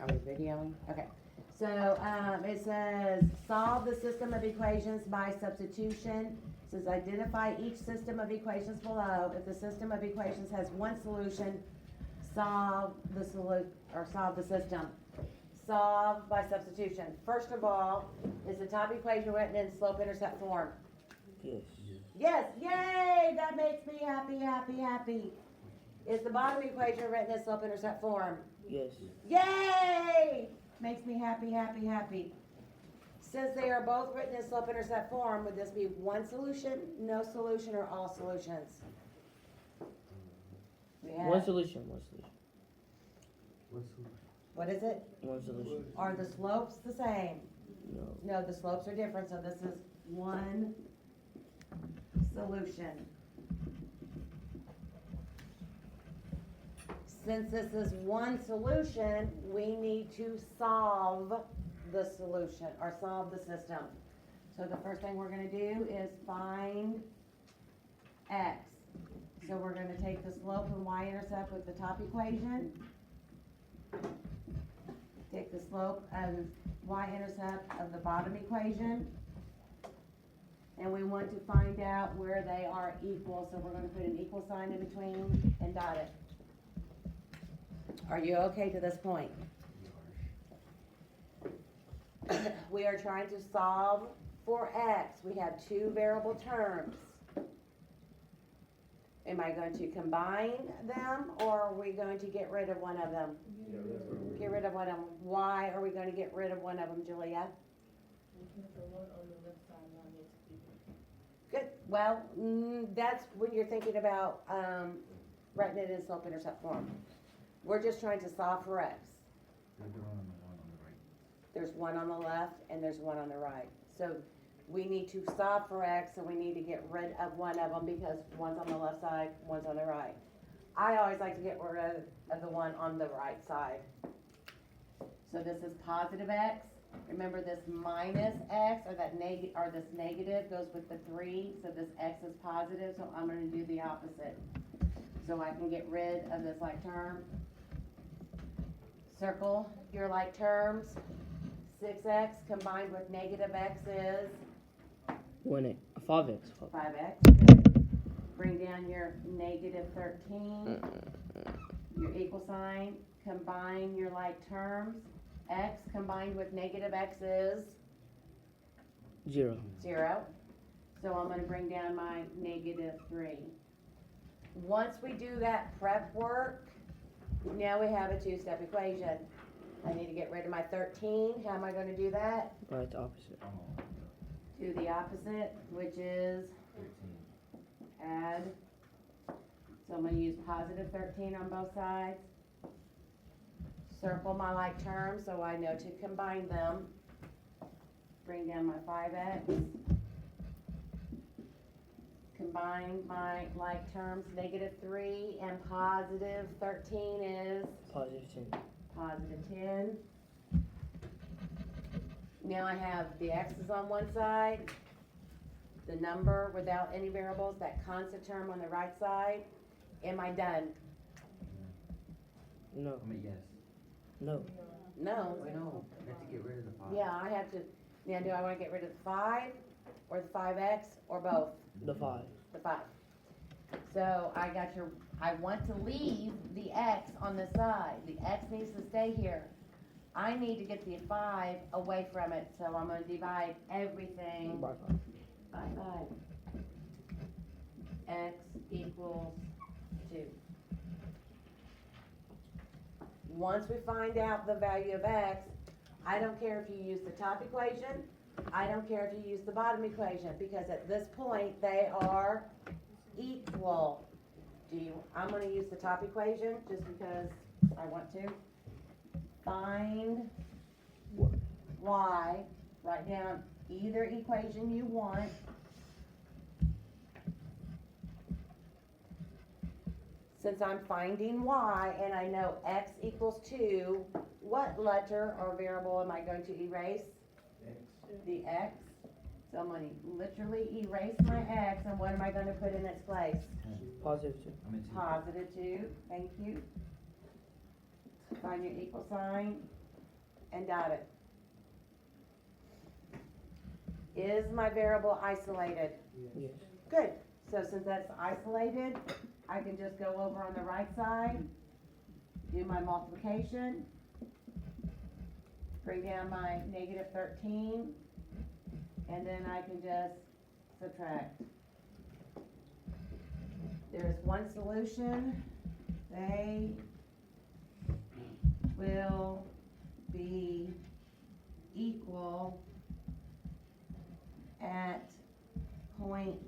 Are we videoing? Okay. So, it says, solve the system of equations by substitution. It says, identify each system of equations below. If the system of equations has one solution, solve the solve the system. Solve by substitution. First of all, is the top equation written in slope-intercept form? Yes. Yes, yay, that makes me happy, happy, happy. Is the bottom equation written in slope-intercept form? Yes. Yay! Makes me happy, happy, happy. Since they are both written in slope-intercept form, would this be one solution, no solution, or all solutions? We have- One solution. One solution. What is it? One solution. Are the slopes the same? No. No, the slopes are different, so this is one solution. Since this is one solution, we need to solve the solution, or solve the system. So the first thing we're gonna do is find x. So we're gonna take the slope and y-intercept with the top equation. Take the slope and y-intercept of the bottom equation. And we want to find out where they are equal, so we're gonna put an equal sign in between and dot it. Are you okay to this point? We are trying to solve for x. We have two variable terms. Am I going to combine them, or are we going to get rid of one of them? Get rid of one of them. Why are we going to get rid of one of them, Julia? Good. Well, that's when you're thinking about writing it in slope-intercept form. We're just trying to solve for x. There's one on the left and there's one on the right. So we need to solve for x, so we need to get rid of one of them because one's on the left side, one's on the right. I always like to get rid of the one on the right side. So this is positive x. Remember, this minus x, or that this negative goes with the 3, so this x is positive, so I'm gonna do the opposite. So I can get rid of this like term. Circle your like terms. 6x combined with negative x is 5x. 5x. Bring down your negative 13, your equal sign. Combine your like terms. X combined with negative x is 0. 0. So I'm going to bring down my negative 3. Once we do that prep work, now we have a two-step equation. I need to get rid of my 13. How am I going to do that? Right, opposite. Do the opposite, which is add. So I'm going to use positive 13 on both sides. Circle my like terms so I know to combine them. Bring down my 5x. Combine my like terms, negative 3 and positive 13 is? Positive 10. Positive 10. Now I have the x's on one side, the number without any variables, that constant term on the right side. Am I done? No. yes. No. No. No, we have to get rid of the 5. Yeah, I have to. Now, do I want to get rid of the 5 or the 5x or both? The 5. The 5. So I want to leave the x on the side. The x needs to stay here. I need to get the 5 away from it, so I'm going to divide everything By 5. by 5. X equals 2. Once we find out the value of x, I don't care if you use the top equation, I don't care if you use the bottom equation, because at this point they are equal. I'm going to use the top equation just because I want to. Find y. Write down either equation you want. Since I'm finding y and I know x equals 2, what letter or variable am I going to erase? X. The x. So I'm going to literally erase my x, and what am I going to put in its place? Positive 2. Positive 2, thank you. Find your equal sign. and dot it. Is my variable isolated? Yes. Good, so since that's isolated, I can just go over on the right side, do my multiplication, bring down my -13, and then I can just subtract. There's one solution, they will be equal at point